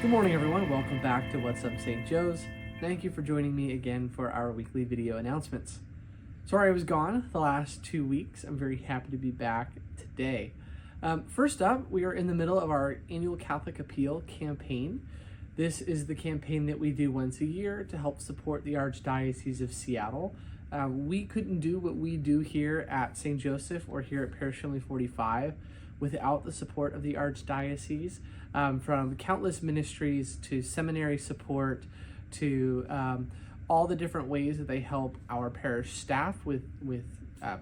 Good morning, everyone. Welcome back to What's Up St. Joe's. Thank you for joining me again for our weekly video announcements. Sorry I was gone the last 2 weeks. I'm very happy to be back today. First up, we are in the middle of our annual Catholic Appeal campaign. This is the campaign that we do once a year to help support the Archdiocese of Seattle. We couldn't do what we do here at St. Joseph or here at Parish Family 45 without the support of the Archdiocese, from countless ministries to seminary support to all the different ways that they help our parish staff with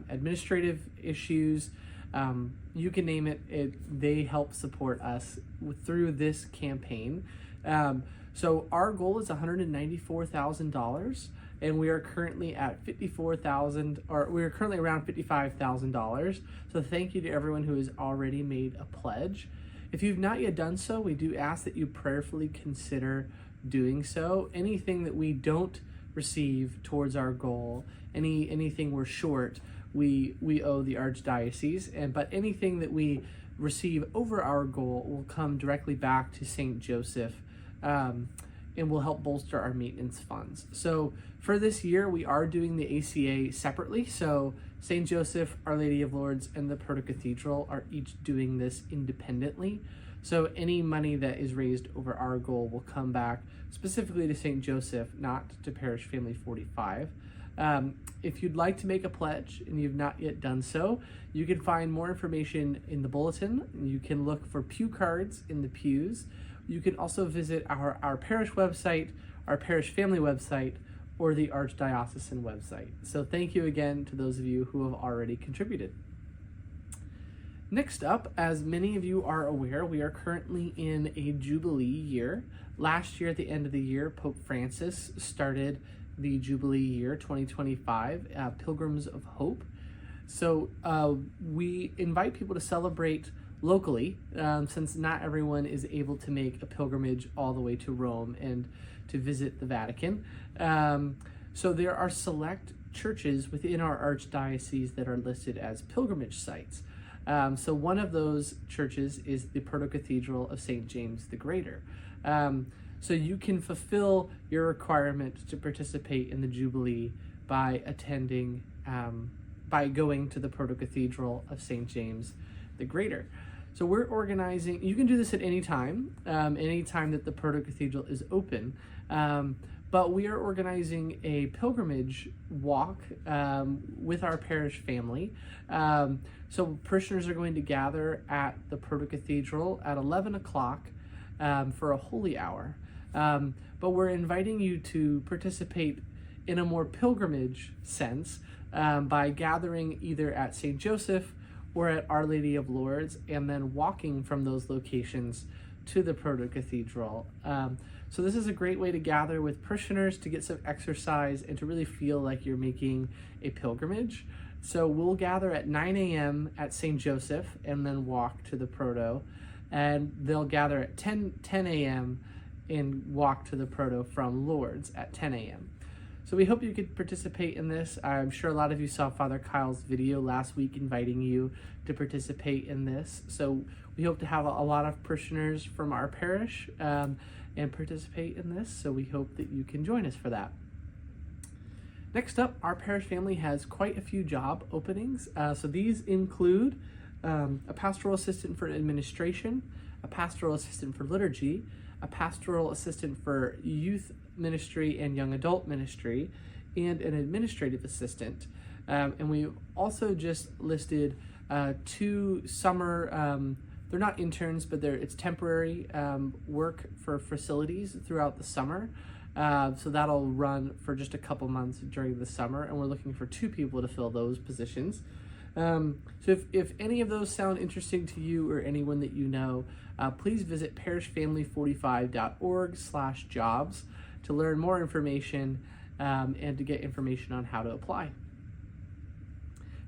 administrative issues. You can name it, they help support us through this campaign. So our goal is $194,000, and we are currently at $54,000, or we are currently around $55,000. So thank you to everyone who has already made a pledge. If you've not yet done so, we do ask that you prayerfully consider doing so. Anything that we don't receive towards our goal, anything we're short, we owe the Archdiocese, but anything that we receive over our goal will come directly back to St. Joseph, and will help bolster our maintenance funds. So for this year, we are doing the ACA separately. So St. Joseph, Our Lady of Lourdes, and the Proto-Cathedral are each doing this independently. So any money that is raised over our goal will come back specifically to St. Joseph, not to Parish Family 45. If you'd like to make a pledge and you've not yet done so, you can find more information in the bulletin. You can look for pew cards in the pews. You can also visit our parish website, our parish family website, or the Archdiocesan website. So thank you again to those of you who have already contributed. Next up, as many of you are aware, we are currently in a Jubilee year. Last year, at the end of the year, Pope Francis started the Jubilee year 2025, Pilgrims of Hope. So we invite people to celebrate locally, since not everyone is able to make a pilgrimage all the way to Rome and to visit the Vatican. So there are select churches within our Archdiocese that are listed as pilgrimage sites. So one of those churches is the Proto-Cathedral of St. James the Greater. So you can fulfill your requirement to participate in the Jubilee by attending, by going to the Proto-Cathedral of St. James the Greater. So we're organizing, you can do this at any time that the Proto-Cathedral is open, but we are organizing a pilgrimage walk with our parish family. So parishioners are going to gather at the Proto-Cathedral at 11 o'clock for a holy hour. But we're inviting you to participate in a more pilgrimage sense by gathering either at St. Joseph or at Our Lady of Lourdes, and then walking from those locations to the Proto-Cathedral. So this is a great way to gather with parishioners, to get some exercise, and to really feel like you're making a pilgrimage. So we'll gather at 9 a.m. at St. Joseph and then walk to the Proto, and they'll gather at 10 a.m. and walk to the Proto from Lourdes at 10 a.m. So we hope you could participate in this. I'm sure a lot of you saw Father Kyle's video last week inviting you to participate in this. So we hope to have a lot of parishioners from our parish and participate in this. So we hope that you can join us for that. Next up, our parish family has quite a few job openings. So these include a pastoral assistant for administration, a pastoral assistant for liturgy, a pastoral assistant for youth ministry and young adult ministry, and an administrative assistant. And we've also just listed 2 summer, they're not interns, but it's temporary work for facilities throughout the summer. So that'll run for just a couple months during the summer, and we're looking for 2 people to fill those positions. So if any of those sound interesting to you or anyone that you know, please visit parishfamily45.org/jobs to learn more information and to get information on how to apply.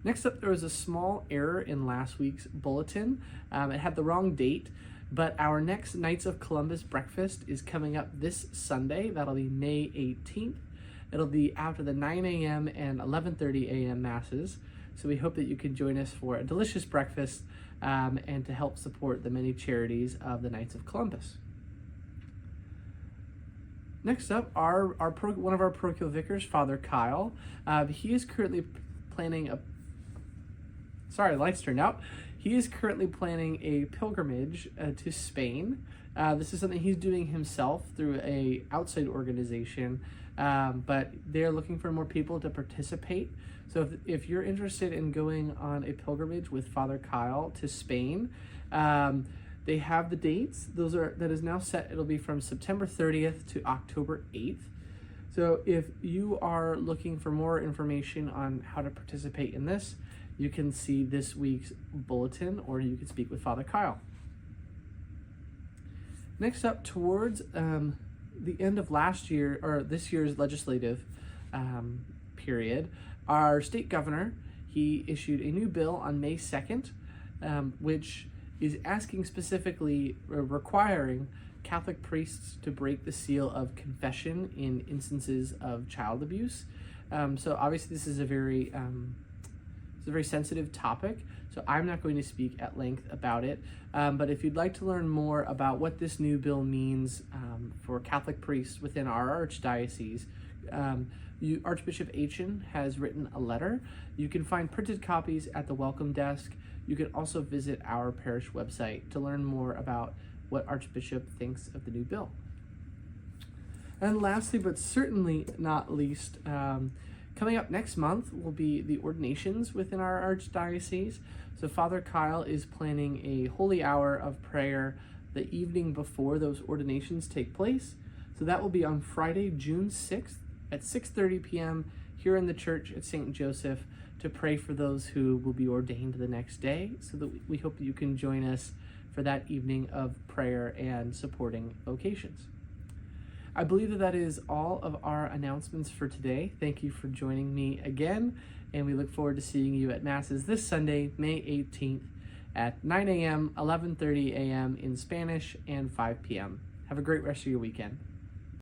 Next up, there was a small error in last week's bulletin. It had the wrong date, but our next Knights of Columbus breakfast is coming up this Sunday. That'll be May 18th. It'll be after the 9 a.m. and 11:30 a.m. masses. So we hope that you can join us for a delicious breakfast and to help support the many charities of the Knights of Columbus. Next up, one of our parochial vicars, Father Kyle. He is currently planning a. Sorry, lights turned out. He is currently planning a pilgrimage to Spain. This is something he's doing himself through a outside organization, but they're looking for more people to participate. So if you're interested in going on a pilgrimage with Father Kyle to Spain, they have the dates. That is now set. It'll be from September 30th to October 8th. So if you are looking for more information on how to participate in this, you can see this week's bulletin, or you can speak with Father Kyle. Next up, towards the end of last year, or this year's legislative period, our state governor, he issued a new bill on May 2nd, which is asking specifically, requiring Catholic priests to break the seal of confession in instances of child abuse. So obviously this is a very sensitive topic, so I'm not going to speak at length about it. But if you'd like to learn more about what this new bill means for Catholic priests within our archdiocese, Archbishop Aitchen has written a letter. You can find printed copies at the welcome desk. You can also visit our parish website to learn more about what Archbishop thinks of the new bill. And lastly, but certainly not least, coming up next month will be the ordinations within our archdiocese. So Father Kyle is planning a holy hour of prayer the evening before those ordinations take place. So that will be on Friday, June 6th at 6:30 p.m. here in the church at St. Joseph to pray for those who will be ordained the next day. So that we hope that you can join us for that evening of prayer and supporting vocations. I believe that is all of our announcements for today. Thank you for joining me again, and we look forward to seeing you at Masses this Sunday, May 18th at 9 a.m., 11:30 a.m. in Spanish, and 5 p.m. Have a great rest of your weekend.